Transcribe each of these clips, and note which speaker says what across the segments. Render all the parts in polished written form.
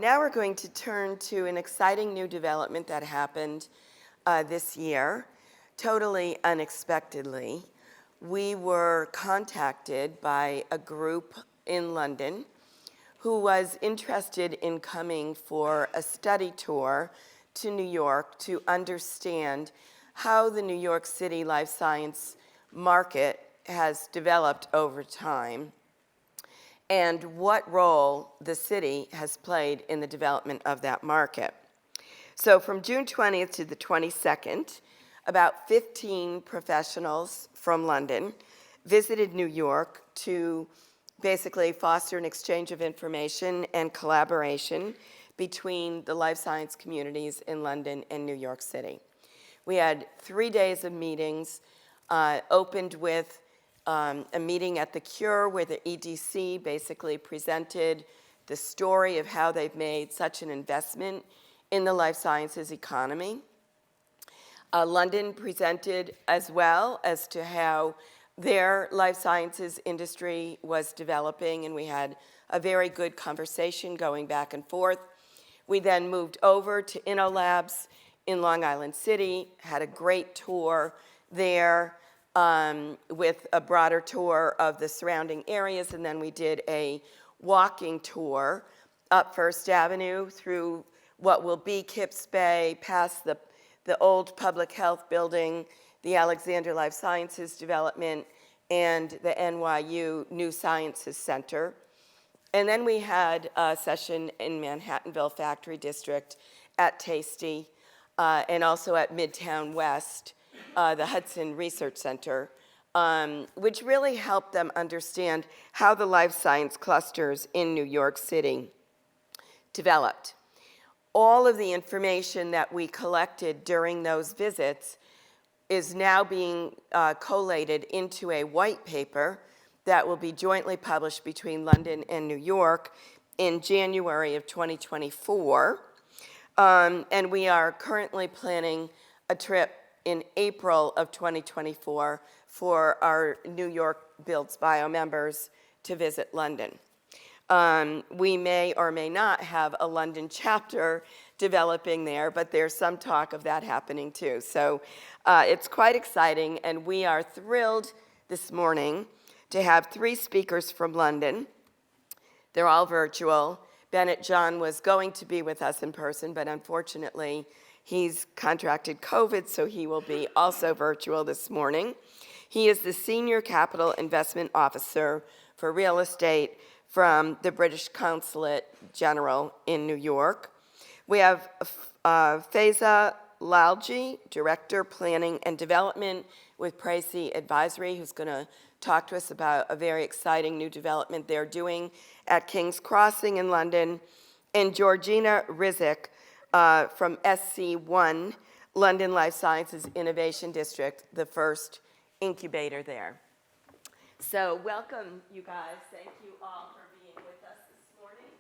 Speaker 1: Now we're going to turn to an exciting new development that happened this year, totally unexpectedly. We were contacted by a group in London who was interested in coming for a study tour to New York to understand how the New York City life science market has developed over time and what role the city has played in the development of that market. So from June 20th to the 22nd, about 15 professionals from London visited New York to basically foster an exchange of information and collaboration between the life science communities in London and New York City. We had 3 days of meetings, opened with a meeting at the Cure where the EDC basically presented the story of how they've made such an investment in the life sciences economy. London presented as well as to how their life sciences industry was developing, and we had a very good conversation going back and forth. We then moved over to InnoLabs in Long Island City, had a great tour there with a broader tour of the surrounding areas, and then we did a walking tour up First Avenue through what will be Kips Bay, past the old public health building, the Alexander Life Sciences Development, and the NYU New Sciences Center. And then we had a session in Manhattanville Factory District at Tasty, and also at Midtown West, the Hudson Research Center, which really helped them understand how the life science clusters in New York City developed. All of the information that we collected during those visits is now being collated into a white paper that will be jointly published between London and New York in January of 2024. And we are currently planning a trip in April of 2024 for our New York Builds Bio members to visit London. We may or may not have a London chapter developing there, but there's some talk of that happening too. So it's quite exciting, and we are thrilled this morning to have 3 speakers from London. They're all virtual. Bennett John was going to be with us in person, but unfortunately, he's contracted COVID, so he will be also virtual this morning. He is the Senior Capital Investment Officer for Real Estate from the British Consulate General in New York. We have Faaiza Lalji, Director, Planning and Development with Precis Advisory, who's going to talk to us about a very exciting new development they're doing at King's Crossing in London, and Georgina Rizik from SC1, London Life Sciences Innovation District, the first incubator there. So welcome, you guys. Thank you all for being with us this morning.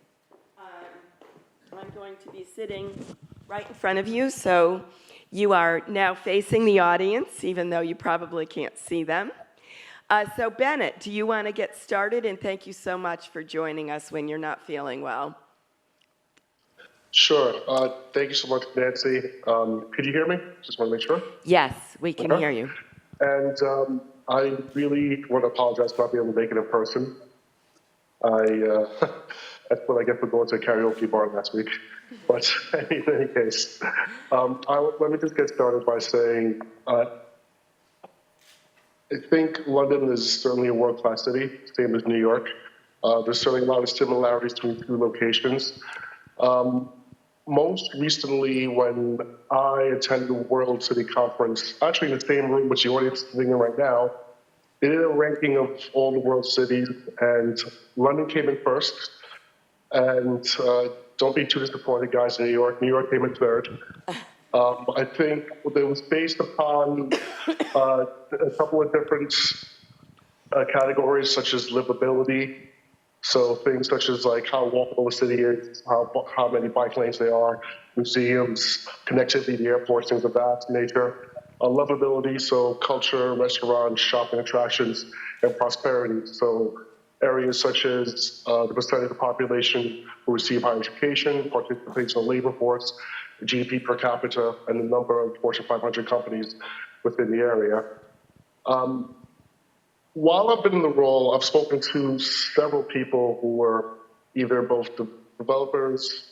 Speaker 1: I'm going to be sitting right in front of you, so you are now facing the audience, even though you probably can't see them. So Bennett, do you want to get started? And thank you so much for joining us when you're not feeling well.
Speaker 2: Sure. Thank you so much, Nancy. Could you hear me? Just want to make sure.
Speaker 1: Yes, we can hear you.
Speaker 2: And I really want to apologize for not being able to make it in person. That's what I get for going to a karaoke bar last week. But in any case, let me just get started by saying I think London is certainly a world-class city, same as New York. There's certainly a lot of similarities between 2 locations. Most recently, when I attended the World City Conference, actually in the same room which the audience is sitting in right now, they did a ranking of all the world cities, and London came in first. And don't be too disappointed, guys, in New York. New York came in third. I think it was based upon a couple of different categories, such as livability. So things such as like how walkable the city is, how many bike lanes there are, museums, connectivity to the airports, things of that nature. Lovability, so culture, restaurants, shopping attractions, and prosperity. So areas such as the percentage of the population who receive higher education, participates in the labor force, GDP per capita, and the number of Fortune 500 companies within the area. While I've been in the role, I've spoken to several people who were either both developers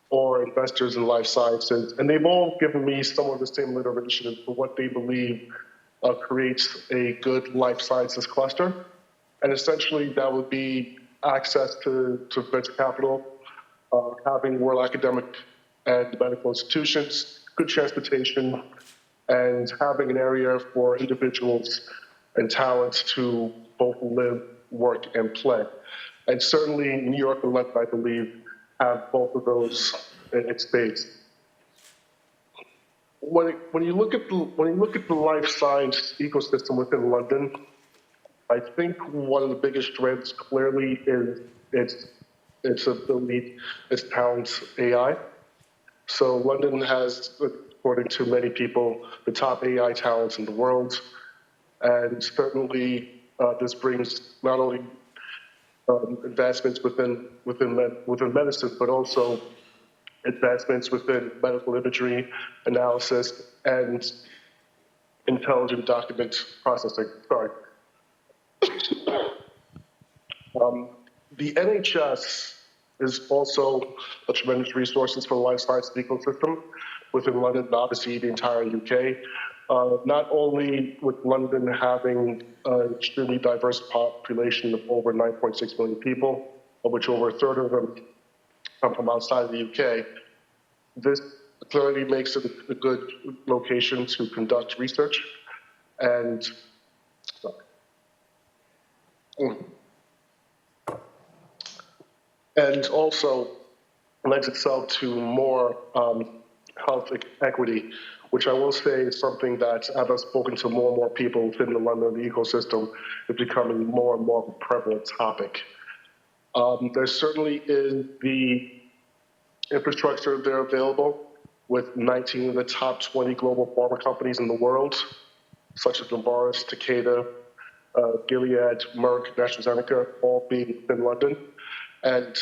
Speaker 2: or investors in life sciences, and they've all given me some of the similar initiatives for what they believe creates a good life sciences cluster. And essentially, that would be access to venture capital, having world academic and medical institutions, good transportation, and having an area for individuals and talents to both live, work, and play. And certainly, New York and London, I believe, have both of those in spades. When you look at the life science ecosystem within London, I think one of the biggest strengths clearly is its ability, its talents, AI. So London has, according to many people, the top AI talents in the world, and certainly this brings not only advancements within medicine, but also advancements within medical imagery analysis and intelligent document processing. Sorry. The NHS is also a tremendous resource for the life sciences ecosystem within London, and obviously the entire UK. Not only with London having an extremely diverse population of over 9.6 million people, of which over a third of them come from outside of the UK, this clearly makes it a good location to conduct research and also lends itself to more health equity, which I will say is something that, as I've spoken to more and more people within the London ecosystem, is becoming more and more of a prevalent topic. There certainly is the infrastructure there available with 19 of the top 20 global pharma companies in the world, such as Novartis, Takeda, Gilead, Merck, AstraZeneca, all being in London. And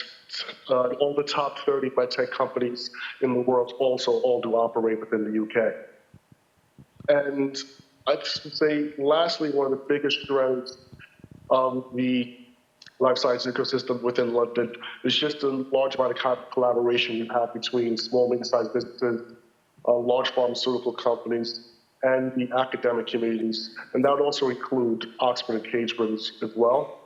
Speaker 2: all the top 30 medtech companies in the world also all do operate within the UK. And I'd say, lastly, one of the biggest strengths of the life science ecosystem within London is just a large amount of collaboration you have between small, medium-sized businesses, large pharmaceutical companies, and the academic communities. And that would also include Oxford and Cambridge as well.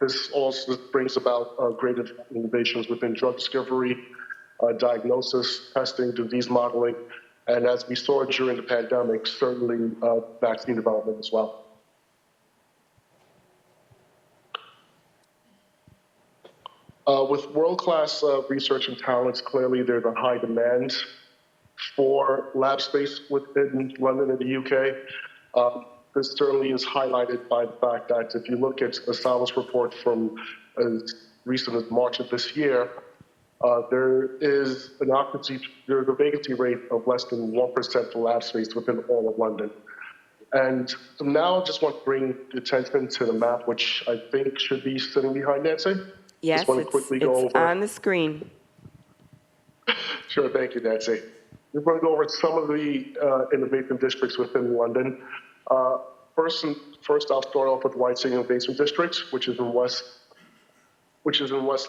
Speaker 2: This also brings about greater innovations within drug discovery, diagnosis, testing, disease modeling, and as we saw during the pandemic, certainly vaccine development as well. With world-class research and talents, clearly there's a high demand for lab space within London and the UK. This certainly is highlighted by the fact that if you look at a Salus report from as recent as March of this year, there's a vacancy rate of less than 1% for lab space within all of London. And now I just want to bring attention to the map, which I think should be sitting behind Nancy.
Speaker 1: Yes, it's on the screen.
Speaker 2: Sure, thank you, Nancy. We're going to go over some of the innovation districts within London. First, I'll start off with Whiteside Innovation District, which is in West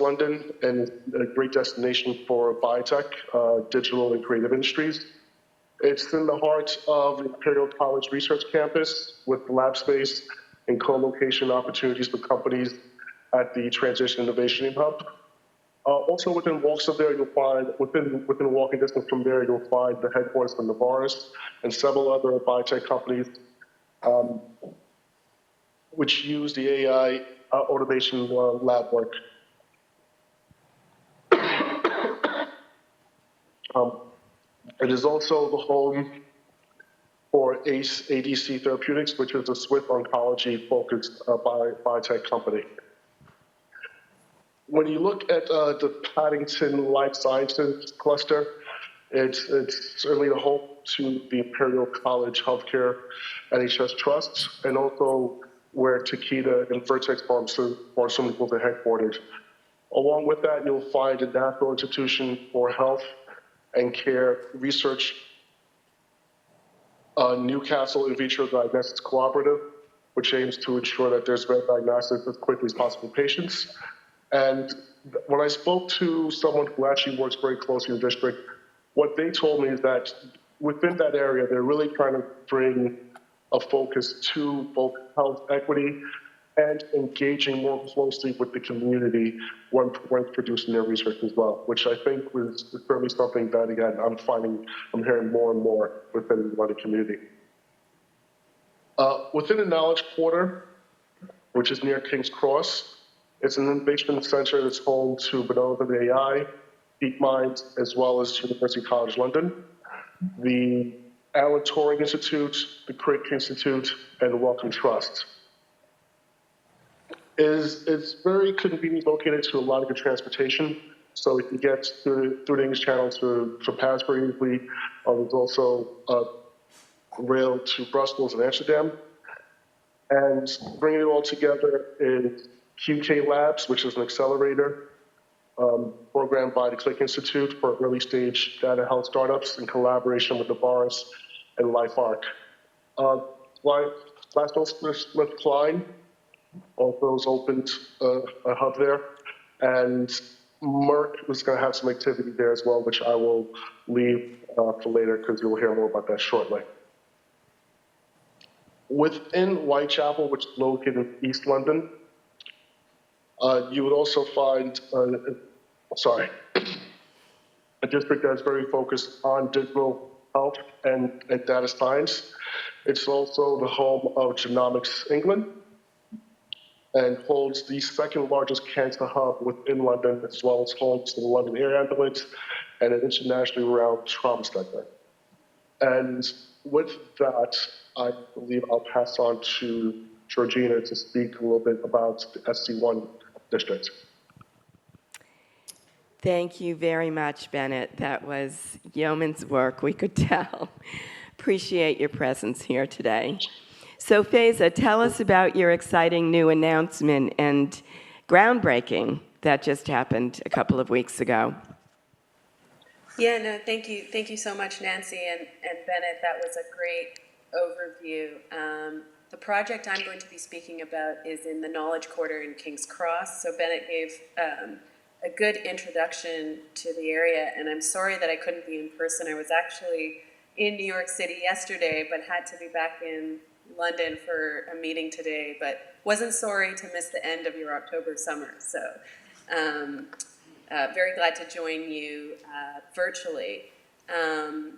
Speaker 2: London and a great destination for biotech, digital and creative industries. It's in the heart of the Imperial College Research Campus with lab space and co-location opportunities with companies at the Transition Innovation Hub. Also within walks of there, you'll find, within walking distance from there, you'll find the headquarters of Novartis and several other biotech companies which use the AI automation lab work. It is also the home for ACE ADC Therapeutics, which is a Swiss oncology-focused biotech company. When you look at the Paddington Life Sciences cluster, it's certainly the home to the Imperial College Healthcare NHS Trust, and also where Takeda and Vertex Pharmaceuticals are headquartered. Along with that, you'll find a National Institution for Health and Care Research, Newcastle In Vitro Diagnostics Cooperative, which aims to ensure that there's better diagnostics as quickly as possible for patients. And when I spoke to someone who actually works very closely in the district, what they told me is that within that area, they're really trying to bring a focus to both health equity and engaging more closely with the community when producing their research as well, which I think was certainly something that, again, I'm hearing more and more within the community. Within the Knowledge Quarter, which is near King's Cross, it's an innovation center that's home to Bennett AI, DeepMind, as well as University College London, the Alan Turing Institute, the Crick Institute, and the Wellcome Trust. It's very conveniently located to a lot of good transportation, so you can get through the English Channel to Paris very easily. There's also rail to Brussels and Amsterdam. And bringing it all together is QK Labs, which is an accelerator programmed by the Click Institute for early stage data health startups in collaboration with the Boris and LifeArc. Smith Klein also has opened a hub there. And Merck was going to have some activity there as well, which I will leave for later because you'll hear more about that shortly. Within Whitechapel, which is located in East London, you would also find, a district that's very focused on digital health and data science. It's also the home of Genomics England and holds the second largest cancer hub within London, as well as home to the London Air Ambulance and an internationally renowned trauma center. And with that, I believe I'll pass on to Georgina to speak a little bit about the SC1 district.
Speaker 1: Thank you very much, Bennett. That was yeoman's work, we could tell. Appreciate your presence here today. So Faaiza, tell us about your exciting new announcement and groundbreaking that just happened a couple of weeks ago.
Speaker 3: Yeah, no, thank you so much, Nancy and Bennett. That was a great overview. The project I'm going to be speaking about is in the Knowledge Quarter in King's Cross. So Bennett gave a good introduction to the area, and I'm sorry that I couldn't be in person. I was actually in New York City yesterday, but had to be back in London for a meeting today, but wasn't sorry to miss the end of your October summer. So very glad to join you virtually. So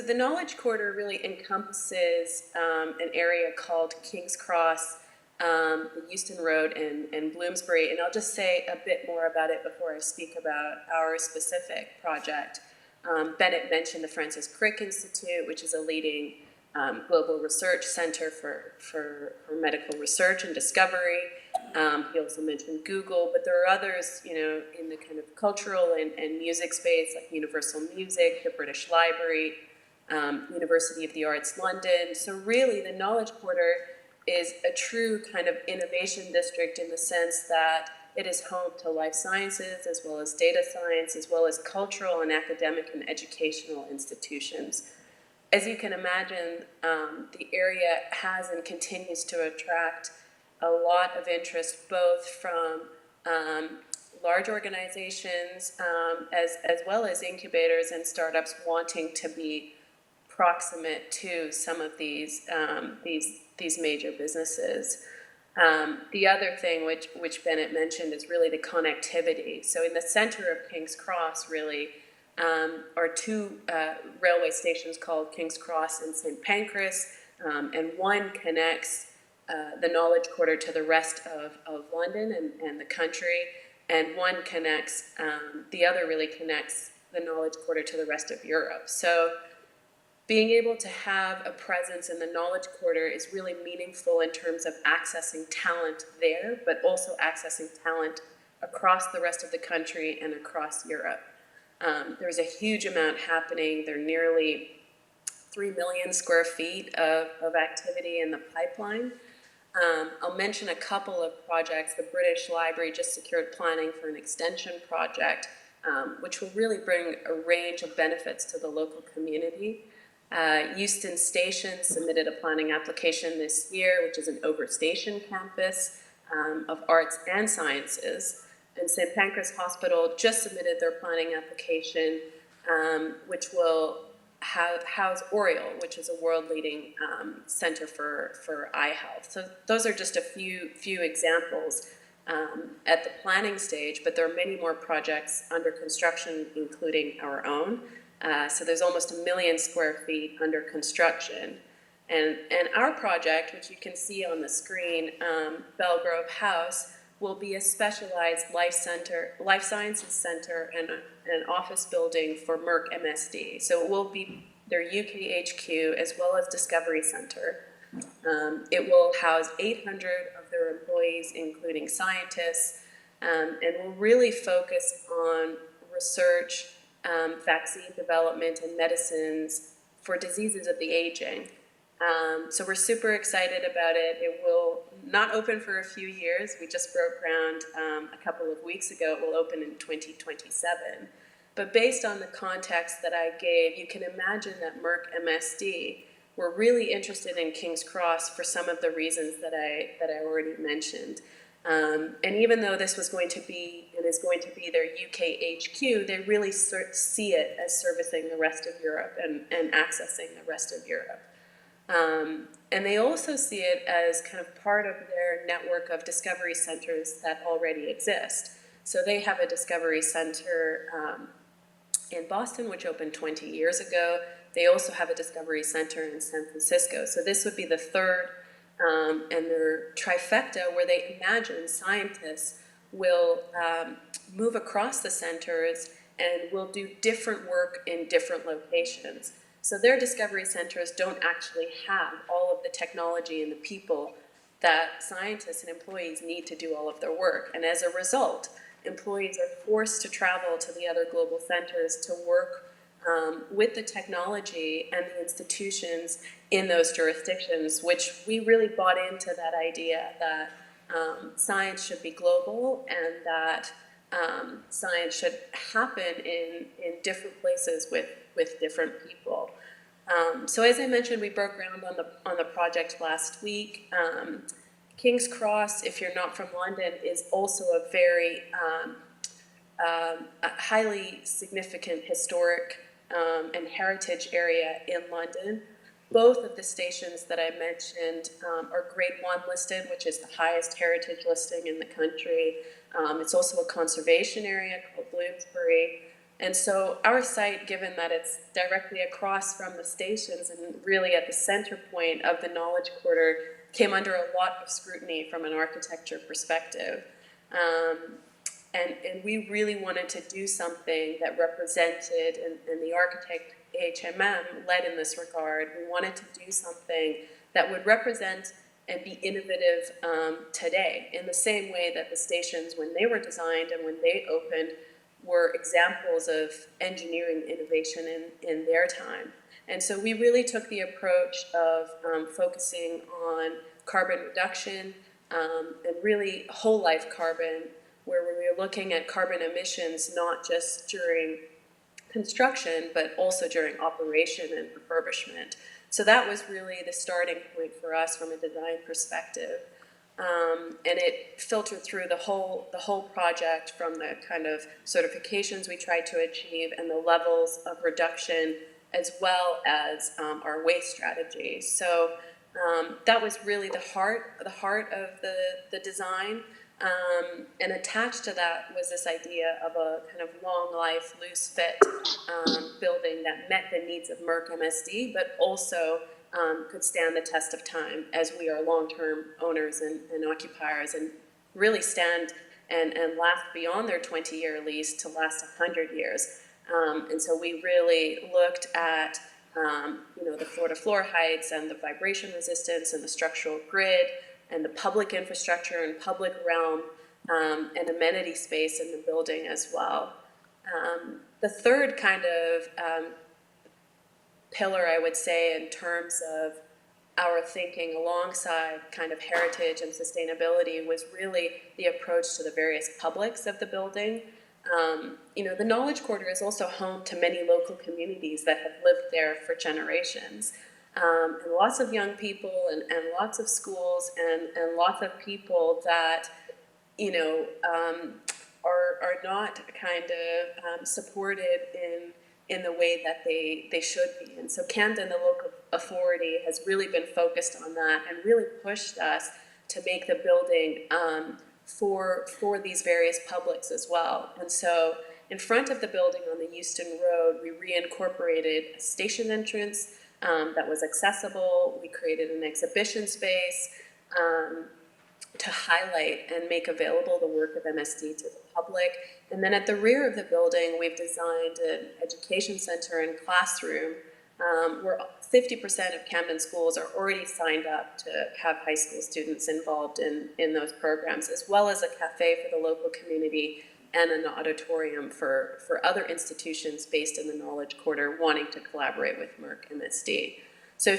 Speaker 3: the Knowledge Quarter really encompasses an area called King's Cross, the Euston Road, and Bloomsbury. And I'll just say a bit more about it before I speak about our specific project. Bennett mentioned the Francis Crick Institute, which is a leading global research center for medical research and discovery. He also mentioned Google, but there are others, in the kind of cultural and music space, like Universal Music, the British Library, University of the Arts London. So really, the Knowledge Quarter is a true kind of innovation district in the sense that it is home to life sciences, as well as data science, as well as cultural and academic and educational institutions. As you can imagine, the area has and continues to attract a lot of interest, both from large organizations as well as incubators and startups wanting to be proximate to some of these major businesses. The other thing which Bennett mentioned is really the connectivity. So in the center of King's Cross, really, are two railway stations called King's Cross and St. Pancras, and one connects the Knowledge Quarter to the rest of London and the country, and one connects, the other really connects the Knowledge Quarter to the rest of Europe. So being able to have a presence in the Knowledge Quarter is really meaningful in terms of accessing talent there, but also accessing talent across the rest of the country and across Europe. There's a huge amount happening. There are nearly 3 million square feet of activity in the pipeline. I'll mention a couple of projects. The British Library just secured planning for an extension project, which will really bring a range of benefits to the local community. Euston Station submitted a planning application this year, which is an overstation campus of arts and sciences. And St. Pancras Hospital just submitted their planning application, which will house Oriole, which is a world-leading center for eye health. So those are just a few examples at the planning stage, but there are many more projects under construction, including our own. So there's almost 1 million square feet under construction. And our project, which you can see on the screen, Belgrove House, will be a specialized life sciences center and an office building for Merck MSD. So it will be their UK HQ as well as Discovery Center. It will house 800 of their employees, including scientists, and will really focus on research, vaccine development, and medicines for diseases of the aging. So we're super excited about it. It will not open for a few years. We just broke ground a couple of weeks ago. It will open in 2027. But based on the context that I gave, you can imagine that Merck MSD were really interested in King's Cross for some of the reasons that I already mentioned. And even though this was going to be and is going to be their UK HQ, they really see it as servicing the rest of Europe and accessing the rest of Europe. And they also see it as kind of part of their network of discovery centers that already exist. So they have a discovery center in Boston, which opened 20 years ago. They also have a discovery center in San Francisco. So this would be the third and their trifecta, where they imagine scientists will move across the centers and will do different work in different locations. So their discovery centers don't actually have all of the technology and the people that scientists and employees need to do all of their work. And as a result, employees are forced to travel to the other global centers to work with the technology and the institutions in those jurisdictions, which we really bought into that idea that science should be global and that science should happen in different places with different people. So as I mentioned, we broke ground on the project last week. King's Cross, if you're not from London, is also a very highly significant historic and heritage area in London. Both of the stations that I mentioned are Grade 1 listed, which is the highest heritage listing in the country. It's also a conservation area called Bloomsbury. And so our site, given that it's directly across from the stations and really at the center point of the Knowledge Quarter, came under a lot of scrutiny from an architecture perspective. And we really wanted to do something that represented, and the architect HMM led in this regard. We wanted to do something that would represent and be innovative today, in the same way that the stations, when they were designed and when they opened, were examples of engineering innovation in their time. And so we really took the approach of focusing on carbon reduction and really whole life carbon, where we were looking at carbon emissions not just during construction, but also during operation and refurbishment. So that was really the starting point for us from a design perspective. And it filtered through the whole project, from the kind of certifications we tried to achieve and the levels of reduction, as well as our waste strategy. So that was really the heart of the design. And attached to that was this idea of a kind of long life, loose fit building that met the needs of Merck MSD, but also could stand the test of time, as we are long-term owners and occupiers, and really stand and last beyond their 20-year lease to last 100 years. And so we really looked at the floor-to-floor heights and the vibration resistance and the structural grid and the public infrastructure and public realm and amenity space in the building as well. The third kind of pillar, I would say, in terms of our thinking alongside kind of heritage and sustainability was really the approach to the various publics of the building. The Knowledge Quarter is also home to many local communities that have lived there for generations. And lots of young people and lots of schools and lots of people that, are not kind of supported in the way that they should be. And so Camden, the local authority, has really been focused on that and really pushed us to make the building for these various publics as well. And so in front of the building on the Euston Road, we reincorporated a station entrance that was accessible. We created an exhibition space to highlight and make available the work of MSD to the public. And then at the rear of the building, we've designed an education center and classroom where 50% of Camden schools are already signed up to have high school students involved in those programs, as well as a cafe for the local community and an auditorium for other institutions based in the Knowledge Quarter wanting to collaborate with Merck MSD. So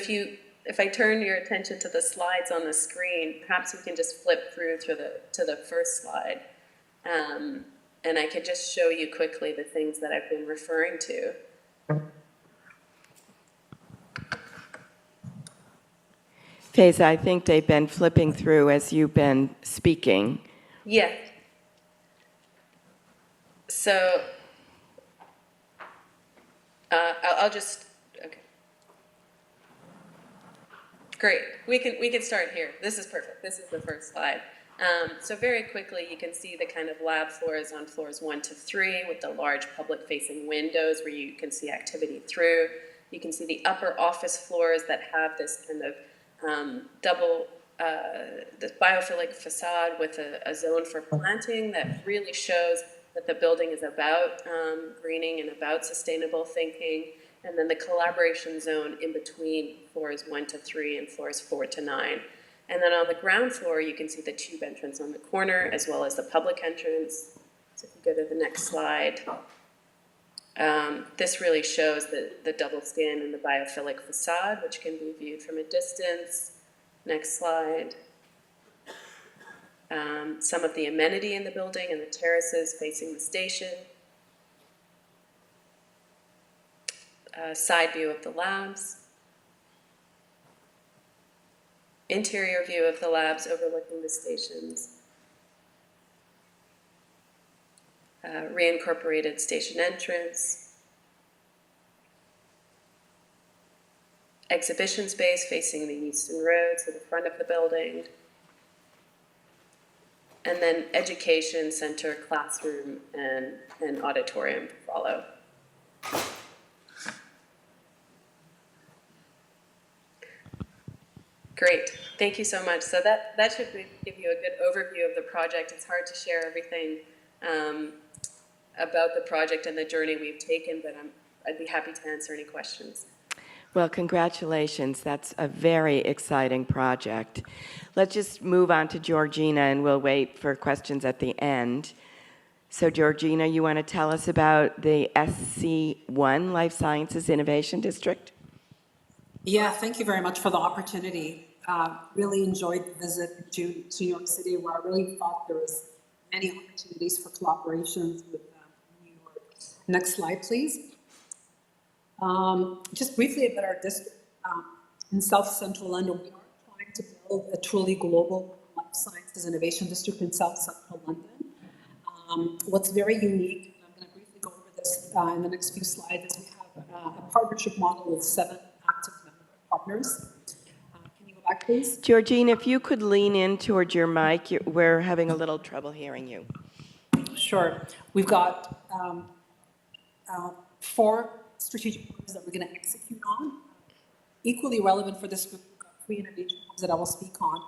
Speaker 3: if I turn your attention to the slides on the screen, perhaps we can just flip through to the first slide. And I could just show you quickly the things that I've been referring to.
Speaker 1: Faaiza, I think they've been flipping through as you've been speaking.
Speaker 3: Yeah. So I'll just, okay. Great, we can start here. This is perfect, this is the first slide. So very quickly, you can see the kind of lab floors on floors 1 to 3 with the large public-facing windows where you can see activity through. You can see the upper office floors that have this kind of this biophilic facade with a zone for planting that really shows that the building is about greening and about sustainable thinking. And then the collaboration zone in between floors 1 to 3 and floors 4 to 9. And then on the ground floor, you can see the tube entrance on the corner, as well as the public entrance. So if you go to the next slide, this really shows the double skin and the biophilic facade, which can be viewed from a distance. Next slide. Some of the amenity in the building and the terraces facing the station. Side view of the labs. Interior view of the labs overlooking the stations. Reincorporated station entrance. Exhibition space facing the Euston Road, so the front of the building. And then education center, classroom, and auditorium to follow. Great, thank you so much. So that should give you a good overview of the project. It's hard to share everything about the project and the journey we've taken, but I'd be happy to answer any questions.
Speaker 1: Well, congratulations. That's a very exciting project. Let's just move on to Georgina, and we'll wait for questions at the end. So, Georgina, you want to tell us about the SC1 Life Sciences Innovation District?
Speaker 4: Yeah, thank you very much for the opportunity. Really enjoyed the visit to New York City, where I really thought there was many opportunities for collaborations with New York. Next slide, please. Just briefly about our district. In South Central London, we are trying to build a truly global life sciences innovation district in South Central London. What's very unique, and I'm going to briefly go over this in the next few slides, is we have a partnership model with 7 active member partners. Can you go back, please?
Speaker 1: Georgina, if you could lean in towards your mic, we're having a little trouble hearing you.
Speaker 4: Sure. We've got 4 strategic programs that we're going to execute on. Equally relevant for this group, we've got 3 innovation hubs that I will speak on.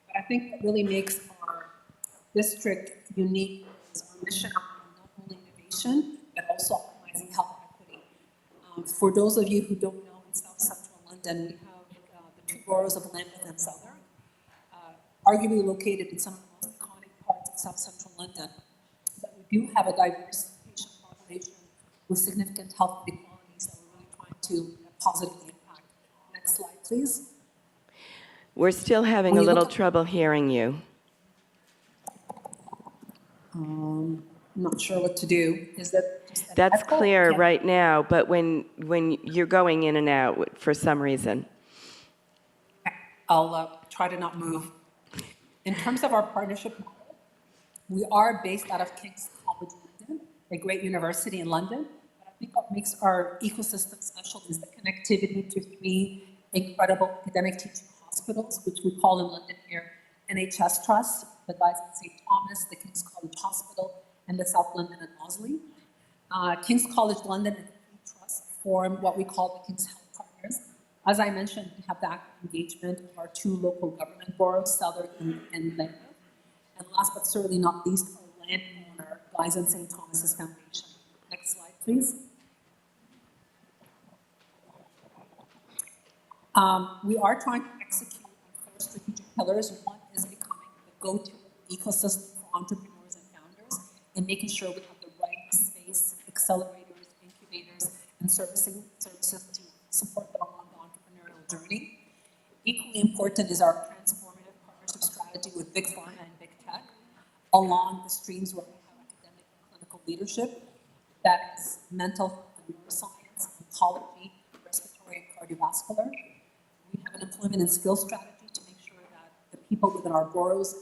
Speaker 4: But I think what really makes our district unique is our mission around not only innovation, but also optimizing health equity. For those of you who don't know, in South Central London, we have the 2 boroughs of Lambeth and Southwark, arguably located in some of the most iconic parts of South Central London. But we do have a diverse patient population with significant health inequalities that we're really trying to positively impact. Next slide, please.
Speaker 1: We're still having
Speaker 4: When
Speaker 1: a
Speaker 4: you
Speaker 1: little
Speaker 4: look at-
Speaker 1: trouble hearing you.
Speaker 4: I'm not sure what to do. Is that just an
Speaker 1: That's
Speaker 4: echo?
Speaker 1: clear
Speaker 4: Yeah.
Speaker 1: right now, but when you're going in and out for some reason.
Speaker 4: I'll try to not move. In terms of our partnership model, we are based out of King's College London, a great university in London. But I think what makes our ecosystem special is the connectivity to three incredible academic teaching hospitals, which we call in London here NHS Trust, the Guys at St. Thomas, the King's College Hospital, and the South London and Mosley. King's College London and the Trust form what we call the King's Health Partners. As I mentioned, we have the active engagement of our two local government boroughs, Southwark and Lambeth. And last but certainly not least, our landowner, Guys and St. Thomas's Foundation. Next slide, please. We are trying to execute on four strategic pillars. One is becoming the go-to ecosystem for entrepreneurs and founders and making sure we have the right space, accelerators, incubators, and services to support them along the entrepreneurial journey. Equally important is our transformative partnership strategy with Big Pharma and Big Tech along the streams where we have academic and clinical leadership. That is mental health and neuroscience, oncology, respiratory and cardiovascular. We have an employment and skills strategy to make sure that the people within our boroughs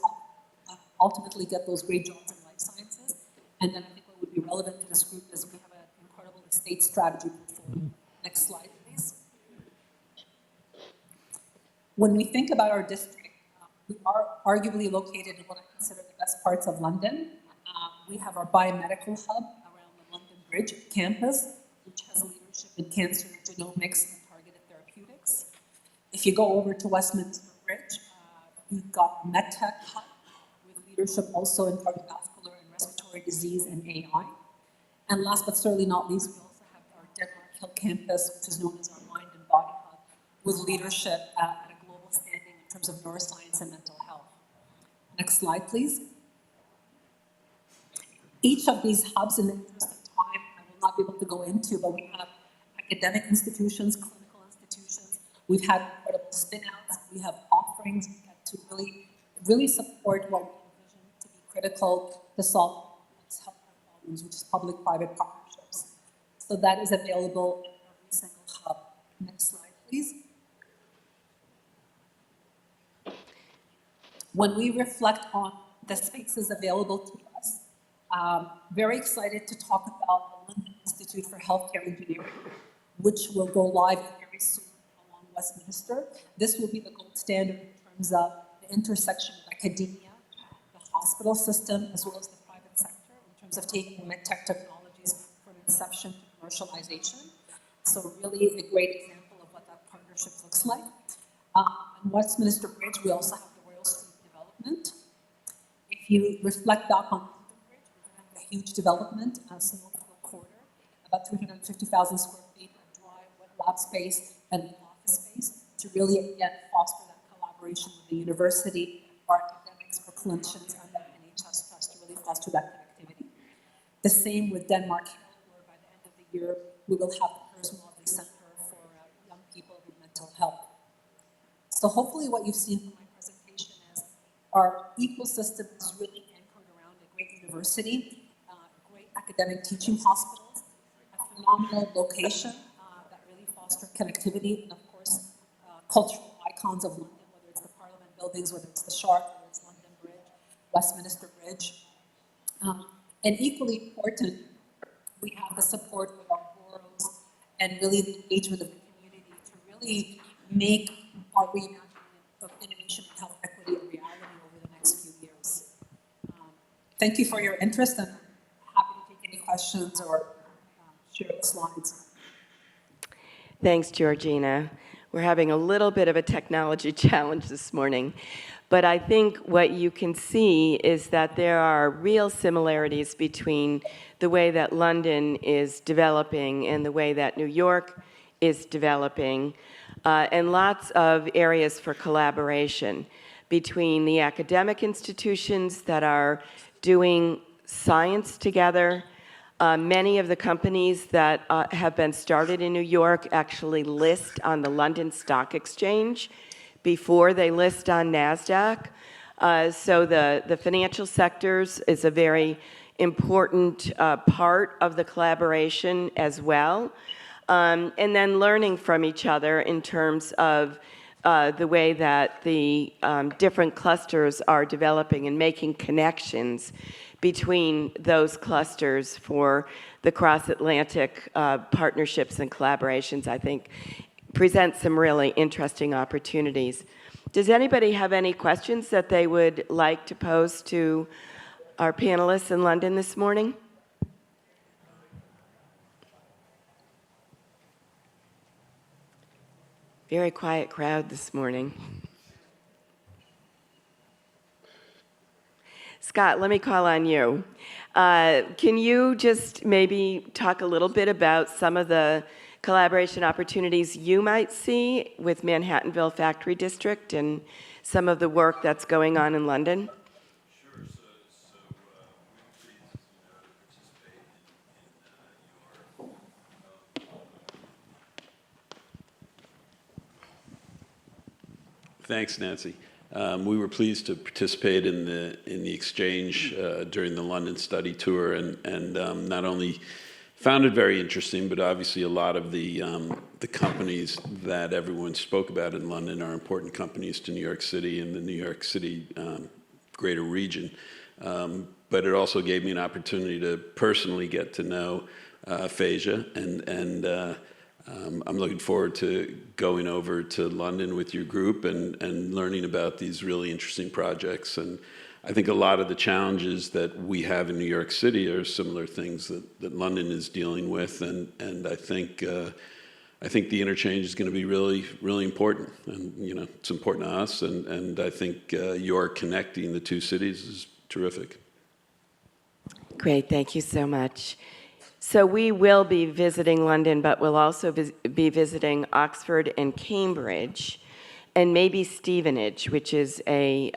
Speaker 4: ultimately get those great jobs in life sciences. And then I think what would be relevant to this group is we have an incredible estate strategy portfolio. Next slide, please. When we think about our district, we are arguably located in what I consider the best parts of London. We have our biomedical hub around the London Bridge campus, which has leadership in cancer, genomics, and targeted therapeutics. If you go over to Westminster Bridge, we've got a MedTech hub with leadership also in cardiovascular and respiratory disease and AI. And last but certainly not least, we also have our Denmark Hill campus, which is known as our Mind and Body Hub, with leadership at a global standing in terms of neuroscience and mental health. Next slide, please. Each of these hubs, in the interest of time, I will not be able to go into, but we have academic institutions, clinical institutions. We've had incredible spin-outs. We have offerings to really support what we envision to be critical to solve health problems, which is public-private partnerships. So that is available in every single hub. Next slide, please. When we reflect on the spaces available to us, very excited to talk about the London Institute for Healthcare Engineering, which will go live very soon along Westminster. This will be the gold standard in terms of the intersection of academia, the hospital system, as well as the private sector in terms of taking medtech technologies from inception to commercialization. So really a great example of what that partnership looks like. On Westminster Bridge, we also have the Royal Street development. If you reflect back on London Bridge, we're going to have a huge development, Snowfield Corridor, about 350,000 square feet of dry, wet lab space and office space to really, again, foster that collaboration with the university, our academics, our clinicians, and the NHS Trust to really foster that connectivity. The same with Denmark Hill, where by the end of the year, we will have the Hers Motley Center for young people with mental health. So hopefully what you've seen from my presentation is our ecosystem is really anchored around a great university, great academic teaching hospitals, a phenomenal location that really foster connectivity, and of course, cultural icons of London, whether it's the Parliament buildings, whether it's the Shard, whether it's London Bridge, Westminster Bridge. And equally important, we have the support of our boroughs and really the engagement of the community to really make our reimagining of innovation and health equity a reality over the next few years. Thank you for your interest, and I'm happy to take any questions or share the slides.
Speaker 1: Thanks, Georgina. We're having a little bit of a technology challenge this morning, but I think what you can see is that there are real similarities between the way that London is developing and the way that New York is developing, and lots of areas for collaboration between the academic institutions that are doing science together. Many of the companies that have been started in New York actually list on the London Stock Exchange before they list on NASDAQ. So the financial sectors is a very important part of the collaboration as well. And then learning from each other in terms of the way that the different clusters are developing and making connections between those clusters for the cross-Atlantic partnerships and collaborations, I think, presents some really interesting opportunities. Does anybody have any questions that they would like to pose to our panelists in London this morning? Very quiet crowd this morning. Scott, let me call on you. Can you just maybe talk a little bit about some of the collaboration opportunities you might see with Manhattanville Factory District and some of the work that's going on in London?
Speaker 5: Sure. So we're pleased to participate in your. Thanks, Nancy. We were pleased to participate in the exchange during the London study tour, and not only found it very interesting, but obviously a lot of the companies that everyone spoke about in London are important companies to New York City and the New York City greater region. But it also gave me an opportunity to personally get to know Faaiza, and I'm looking forward to going over to London with your group and learning about these really interesting projects. And I think a lot of the challenges that we have in New York City are similar things that London is dealing with, and I think the interchange is going to be really, really important. And it's important to us, and I think your connecting the two cities is terrific.
Speaker 1: Great, thank you so much. So we will be visiting London, but we'll also be visiting Oxford and Cambridge, and maybe Stevenage, which is a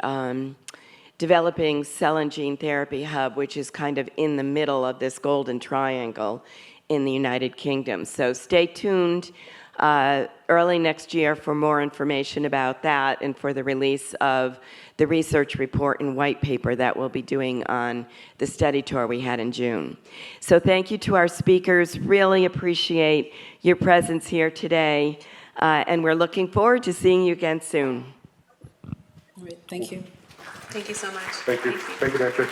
Speaker 1: developing cell and gene therapy hub, which is kind of in the middle of this golden triangle in the United Kingdom. So stay tuned early next year for more information about that and for the release of the research report and white paper that we'll be doing on the study tour we had in June. So thank you to our speakers. Really appreciate your presence here today, and we're looking forward to seeing you again soon.
Speaker 4: All right, thank you.
Speaker 3: Thank you so much.
Speaker 2: Thank you. Thank you, Nancy.